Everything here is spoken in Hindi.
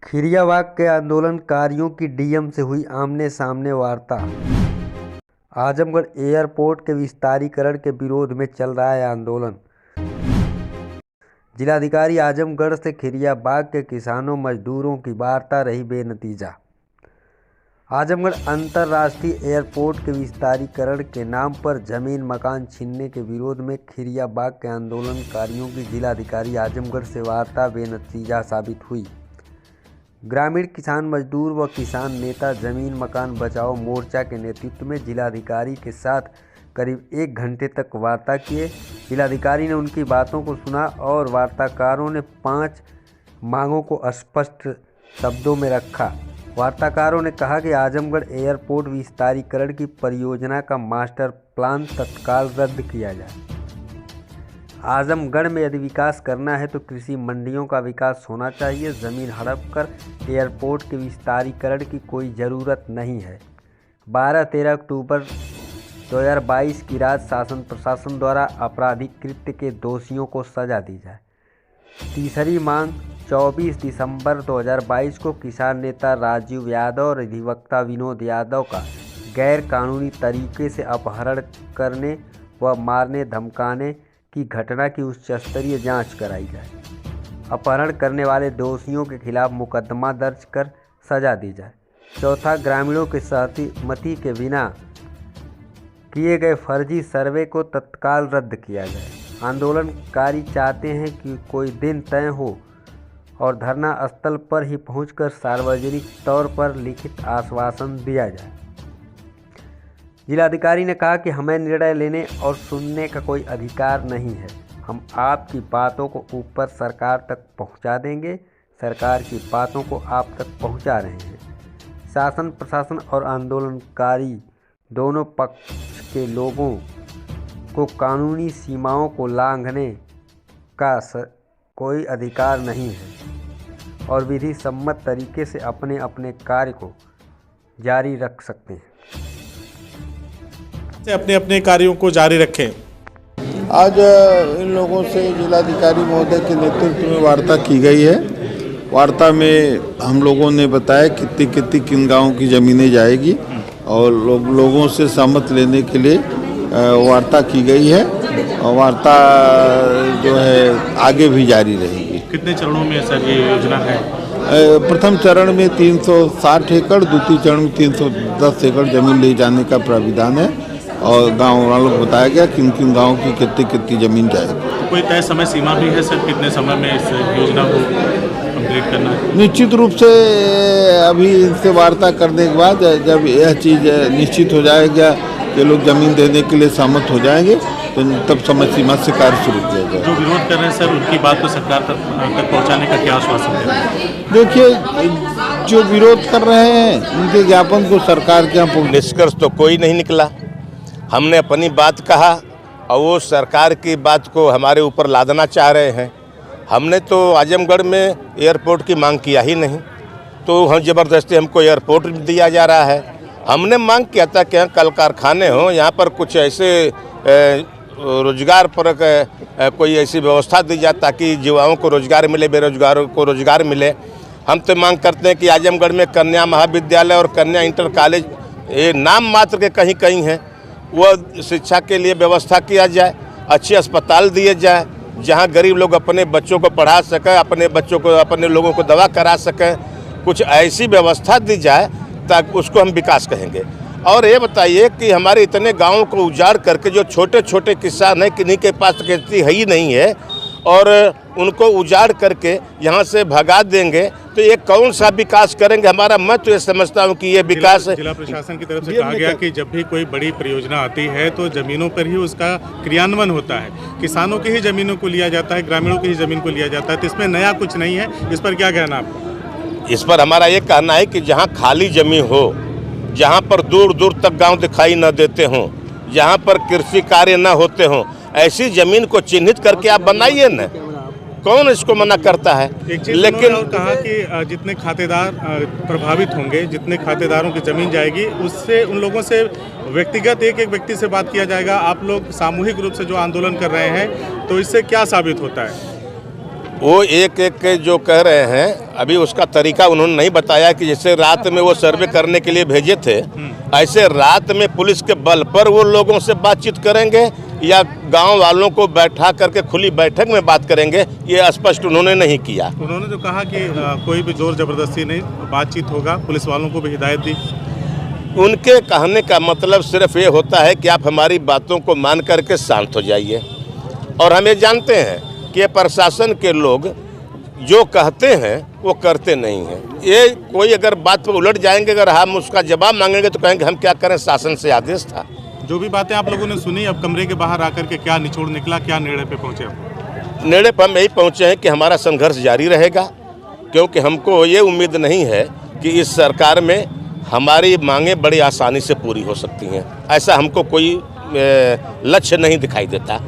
खिरियाबाग के आंदोलनकारियों की डीएम से हुई आमने सामने वार्ता। आजमगढ़ एयरपोर्ट के विस्तारीकरण के विरोध में चल रहा है आंदोलन। जिलाधिकारी आजमगढ़ से खिरियाबाग के किसानों मजदूरों की वार्ता रही बेनतीजा। आजमगढ़ अंतर्राष्ट्रीय एयरपोर्ट के विस्तारीकरण के नाम पर जमीन मकान छीनने के विरोध में खिरियाबाग के आंदोलनकारियों की जिलाधिकारी आजमगढ़ से वार्ता बेनतीजा साबित हुई। ग्रामीण किसान मजदूर व किसान नेता जमीन मकान बचाओ मोर्चा के नेतृत्व में जिलाधिकारी के साथ करीब 1 घंटे तक वार्ता किए। जिलाधिकारी ने उनकी बातों को सुना और वार्ताकारों ने 5 मांगों को स्पष्ट शब्दों में रखा। वार्ताकारों ने कहा कि आजमगढ़ एयरपोर्ट विस्तारीकरण की परियोजना का मास्टर प्लान तत्काल रद्द किया जाए। आजमगढ़ में यदि विकास करना है तो कृषि मंडियों का विकास होना चाहिए। ज़मीन हड़प कर एयरपोर्ट के विस्तारीकरण की कोई ज़रूरत नहीं है। 12-13 अक्टूबर 2022 की रात शासन प्रशासन द्वारा आपराधिक कृत्य के दोषियों को सजा दी जाए। तीसरी मांग 24 दिसंबर 2022 को किसान नेता राजीव यादव और अधिवक्ता विनोद यादव का गैर कानूनी तरीके से अपहरण करने व मारने धमकाने की घटना की उच्च स्तरीय जांच कराई जाए। अपहरण करने वाले दोषियों के खिलाफ मुकदमा दर्ज कर सजा दी जाए। चौथा, ग्रामीणों की सहमति के बिना किए गए फर्जी सर्वे को तत्काल रद्द किया जाए। आंदोलनकारी चाहते हैं कि कोई दिन तय हो और धरना स्थल पर ही पहुंचकर सार्वजनिक तौर पर लिखित आश्वासन दिया जाए। जिलाधिकारी ने कहा कि हमें निर्णय लेने और सुनने का कोई अधिकार नहीं है। हम आपकी बातों को ऊपर सरकार तक पहुंचा देंगे। सरकार की बातों को आप तक पहुंचा रहे हैं। शासन प्रशासन और आंदोलनकारी दोनों पक्ष के लोगों को कानूनी सीमाओं को लांघने का कोई अधिकार नहीं है और विधि सम्मत तरीके से अपने अपने कार्य को जारी रख सकते हैं। अपने अपने कार्यों को जारी रखें। आज इन लोगों से जिलाधिकारी महोदय के नेतृत्व में वार्ता की गई है। वार्ता में हम लोगों ने बताया कितनी किन गाँव की ज़मीनें जाएगी और लोगों से सहमत लेने के लिए वार्ता की गई है और वार्ता जो है आगे भी जारी रहेगी। कितने चरणों में सर ये योजना है? प्रथम चरण में 360 एकड़, द्वितीय चरण में 310 एकड़ जमीन ले जाने का प्राविधान है और गाँव वालों को बताया गया किन किन गाँव की कितनी ज़मीन जाएगी। तो कोई तय समय सीमा भी है सर, कितने समय में इस योजना को कंप्लीट करना है? निश्चित रूप से अभी इनसे वार्ता करने के बाद जब यह चीज़ निश्चित हो जाएगा कि लोग ज़मीन देने के लिए सहमत हो जाएंगे तो तब समय सीमा से कार्य शुरू किया जाएगा। जो विरोध कर रहे हैं सर, उनकी बात को सरकार तक पहुँचाने का क्या आश्वासन दे रहे हैं? देखिए, जो विरोध कर रहे हैं उनके ज्ञापन को सरकार के यहाँ निष्कर्ष तो कोई नहीं निकला। हमने अपनी बात कहा और वो सरकार की बात को हमारे ऊपर लादना चाह रहे हैं। हमने तो आजमगढ़ में एयरपोर्ट की मांग किया ही नहीं, तो हम ज़बरदस्ती हमको एयरपोर्ट दिया जा रहा है। हमने मांग किया था कि यहाँ कल कारखाने हों, यहाँ पर कुछ ऐसे रोजगार पर कोई ऐसी व्यवस्था दी जाए ताकि युवाओं को रोजगार मिले, बेरोजगारों को रोजगार मिले। हम तो मांग करते हैं कि आजमगढ़ में कन्या महाविद्यालय और कन्या इंटर कॉलेज ये नाम मात्र के कहीं कहीं हैं, वह शिक्षा के लिए व्यवस्था किया जाए। अच्छे अस्पताल दिए जाए जहां गरीब लोग अपने बच्चों को पढ़ा सकें, अपने बच्चों को, अपने लोगों को दवा करा सकें। कुछ ऐसी व्यवस्था दी जाए ताकि उसको हम विकास कहेंगे। और ये बताइए कि हमारे इतने गाँव को उजाड़ करके जो छोटे छोटे किसान हैं, किन्हीं के पास खेती है ही नहीं है और उनको उजाड़ करके यहाँ से भगा देंगे तो ये कौन सा विकास करेंगे? हमारा मैं तो ये समझता हूँ कि ये विकास जिला प्रशासन की तरफ से कहा गया कि जब भी कोई बड़ी परियोजना आती है तो जमीनों पर ही उसका क्रियान्वयन होता है। किसानों की ही जमीनों को लिया जाता है, ग्रामीणों की ही जमीन को लिया जाता है, तो इसमें नया कुछ नहीं है। इस पर क्या कहना आपका? इस पर हमारा ये कहना है कि जहाँ खाली जमीन हो, जहाँ पर दूर दूर तक गाँव दिखाई न देते हों, जहाँ पर कृषि कार्य न होते हों, ऐसी जमीन को चिन्हित करके आप बनाइए न। कौन इसको मना करता है? लेकिन कहा कि जितने खातेदार प्रभावित होंगे, जितने खातेदारों की जमीन जाएगी, उससे उन लोगों से व्यक्तिगत एक व्यक्ति से बात किया जाएगा। आप लोग सामूहिक रूप से जो आंदोलन कर रहे हैं तो इससे क्या साबित होता है? वो एक एक के जो कह रहे हैं, अभी उसका तरीका उन्होंने नहीं बताया कि जैसे रात में वो सर्वे करने के लिए भेजे थे, ऐसे रात में पुलिस के बल पर वो लोगों से बातचीत करेंगे या गांव वालों को बैठा करके खुली बैठक में बात करेंगे, ये स्पष्ट उन्होंने नहीं किया। उन्होंने जो कहा कि कोई भी जोर जबरदस्ती नहीं, बातचीत होगा, पुलिस वालों को भी हिदायत दी। उनके कहने का मतलब सिर्फ ये होता है कि आप हमारी बातों को मान करके शांत हो जाइए। और हम ये जानते हैं कि ये प्रशासन के लोग जो कहते हैं वो करते नहीं हैं। ये कोई अगर बात पर उलट जाएंगे, अगर हम उसका जवाब मांगेंगे तो कहेंगे हम क्या करें, शासन से आदेश था। जो भी बातें आप लोगों ने सुनी, अब कमरे के बाहर आकर के क्या निचोड़ निकला, क्या निर्णय पे पहुंचे आप? निर्णय पर हम यही पहुँचे हैं कि हमारा संघर्ष जारी रहेगा, क्योंकि हमको ये उम्मीद नहीं है कि इस सरकार में हमारी मांगें बड़ी आसानी से पूरी हो सकती हैं। ऐसा हमको कोई लक्ष्य नहीं दिखाई देता।